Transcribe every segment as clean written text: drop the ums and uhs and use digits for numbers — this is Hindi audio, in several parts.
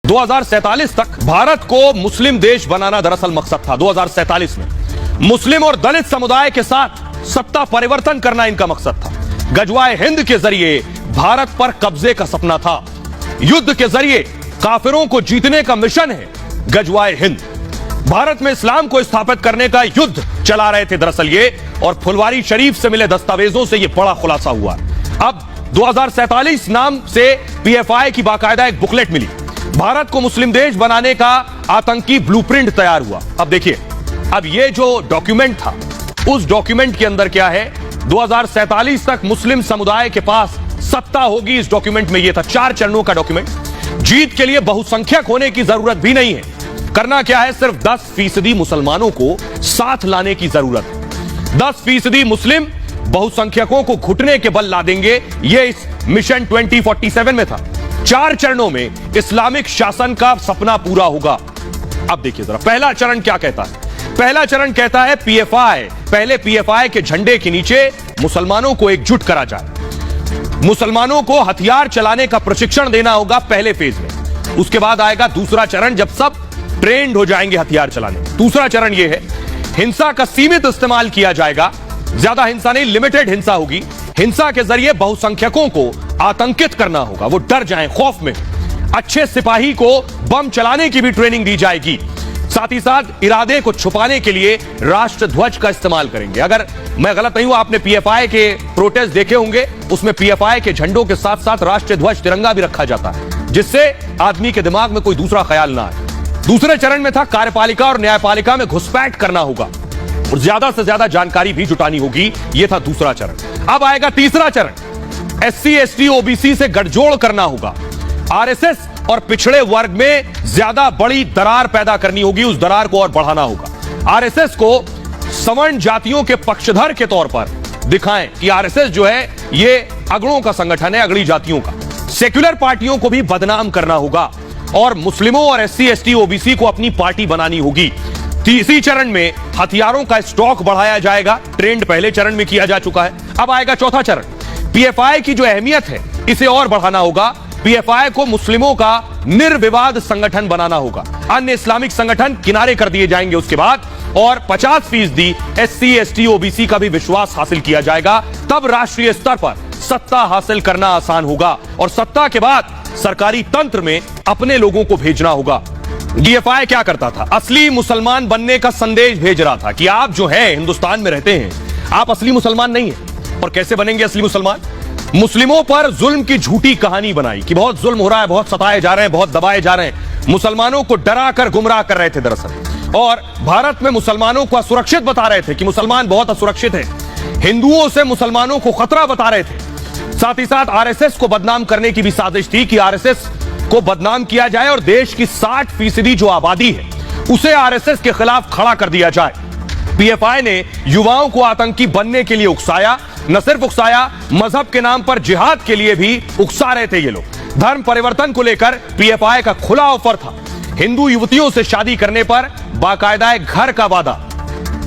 2047 तक भारत को मुस्लिम देश बनाना दरअसल मकसद था। 2047 में मुस्लिम और दलित समुदाय के साथ सत्ता परिवर्तन करना इनका मकसद था। गजवाए हिंद के जरिए भारत पर कब्जे का सपना था। युद्ध के जरिए काफिरों को जीतने का मिशन है गजवाए हिंद। भारत में इस्लाम को स्थापित करने का युद्ध चला रहे थे दरअसल ये, और फुलवारी शरीफ से मिले दस्तावेजों से यह बड़ा खुलासा हुआ। अब 2047 नाम से पीएफआई की बाकायदा एक बुकलेट मिली। भारत को मुस्लिम देश बनाने का आतंकी ब्लूप्रिंट तैयार हुआ। अब देखिए, अब ये जो डॉक्यूमेंट था, उस डॉक्यूमेंट के अंदर क्या है, 2047 तक मुस्लिम समुदाय के पास सत्ता होगी। इस डॉक्यूमेंट में यह था 4 चरणों का डॉक्यूमेंट। जीत के लिए बहुसंख्यक होने की जरूरत भी नहीं है। करना क्या है, सिर्फ 10% मुसलमानों को साथ लाने की जरूरत है। 10% मुस्लिम बहुसंख्यकों को घुटने के बल ला देंगे। यह इस मिशन 2047 में था। 4 चरणों में इस्लामिक शासन का सपना पूरा होगा। अब देखिए जरा, पहला चरण क्या कहता है। पहला चरण कहता है पीएफआई, पहले पीएफआई के झंडे के नीचे मुसलमानों को एकजुट करा जाए। मुसलमानों को हथियार चलाने का प्रशिक्षण देना होगा पहले फेज में। उसके बाद आएगा दूसरा चरण, जब सब ट्रेंड हो जाएंगे हथियार चलाने। दूसरा चरण यह है, हिंसा का सीमित इस्तेमाल किया जाएगा। ज्यादा हिंसा नहीं, लिमिटेड हिंसा होगी। हिंसा के जरिए बहुसंख्यकों को आतंकित करना होगा, वो डर जाएं खौफ में। अच्छे सिपाही को बम चलाने की भी ट्रेनिंग दी जाएगी। साथ ही साथ इरादे को छुपाने के लिए राष्ट्रध्वज का इस्तेमाल करेंगे। अगर मैं गलत नहीं हूं, आपने पीएफआई के प्रोटेस्ट देखे होंगे, उसमें पीएफआई के झंडों के साथ साथ राष्ट्रध्वज तिरंगा भी रखा जाता है, जिससे आदमी के दिमाग में कोई दूसरा ख्याल ना आए। दूसरे चरण में था कार्यपालिका और न्यायपालिका में घुसपैठ करना होगा और ज्यादा से ज्यादा जानकारी भी जुटानी होगी। यह था दूसरा चरण। अब आएगा तीसरा चरण, एससी एसटी ओबीसी से गठजोड़ करना होगा। आरएसएस और पिछड़े वर्ग में ज्यादा बड़ी दरार पैदा करनी होगी, उस दरार को और बढ़ाना होगा। आरएसएस को सवर्ण जातियों के पक्षधर के तौर पर दिखाएं कि आरएसएस जो है ये अगड़ों का संगठन है, अगड़ी जातियों का। सेक्युलर पार्टियों को भी बदनाम करना होगा और मुस्लिमों और एससी एसटी ओबीसी को अपनी पार्टी बनानी होगी। तीसरी चरण में हथियारों का स्टॉक बढ़ाया जाएगा। ट्रेंड पहले चरण में किया जा चुका है। अब आएगा चौथा चरण, पीएफआई की जो अहमियत है इसे और बढ़ाना होगा। पीएफआई को मुस्लिमों का निर्विवाद संगठन बनाना होगा। अन्य इस्लामिक संगठन किनारे कर दिए जाएंगे उसके बाद, और 50% एससी एसटी ओबीसी का भी विश्वास हासिल किया जाएगा। तब राष्ट्रीय स्तर पर सत्ता हासिल करना आसान होगा और सत्ता के बाद सरकारी तंत्र में अपने लोगों को भेजना होगा। पीएफआई क्या करता था, असली मुसलमान बनने का संदेश भेज रहा था कि आप जो है हिंदुस्तान में रहते हैं, आप असली मुसलमान नहीं है। और कैसे बनेंगे असली मुसलमान? मुस्लिमों पर जुल्म की झूठी कहानी बनाई कि बहुत जुल्म हो रहा है, बहुत सताए जा रहे हैं, बहुत दबाए जा रहे हैं। मुसलमानों को डरा कर गुमराह कर रहे थे दरअसल, और भारत में मुसलमानों को असुरक्षित बता रहे थे कि मुसलमान बहुत असुरक्षित है। हिंदुओं से मुसलमानों को खतरा बता रहे थे। साथ ही साथ आरएसएस को बदनाम करने की भी साजिश थी कि आरएसएस को बदनाम किया जाए और देश की 60% जो आबादी है उसे आरएसएस के खिलाफ खड़ा कर दिया जाए। पीएफआई ने युवाओं को आतंकी बनने के लिए उकसाया। न सिर्फ उकसाया, मजहब के नाम पर जिहाद के लिए भी उकसा रहे थे ये लोग। धर्म परिवर्तन को लेकर पीएफआई का खुला ऑफर था। हिंदू युवतियों से शादी करने पर बाकायदा एक घर का वादा,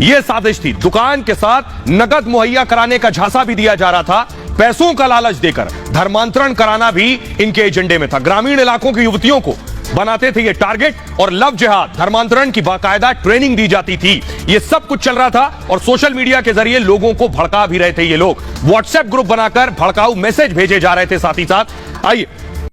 यह साजिश थी। दुकान के साथ नकद मुहैया कराने का झांसा भी दिया जा रहा था। पैसों का लालच देकर धर्मांतरण कराना भी इनके एजेंडे में था। ग्रामीण इलाकों की युवतियों को बनाते थे ये टारगेट, और लव जिहाद, धर्मांतरण की बाकायदा ट्रेनिंग दी जाती थी। ये सब कुछ चल रहा था और सोशल मीडिया के जरिए लोगों को भड़का भी रहे थे ये लोग। व्हाट्सएप ग्रुप बनाकर भड़काऊ मैसेज भेजे जा रहे थे साथ ही साथ। आइए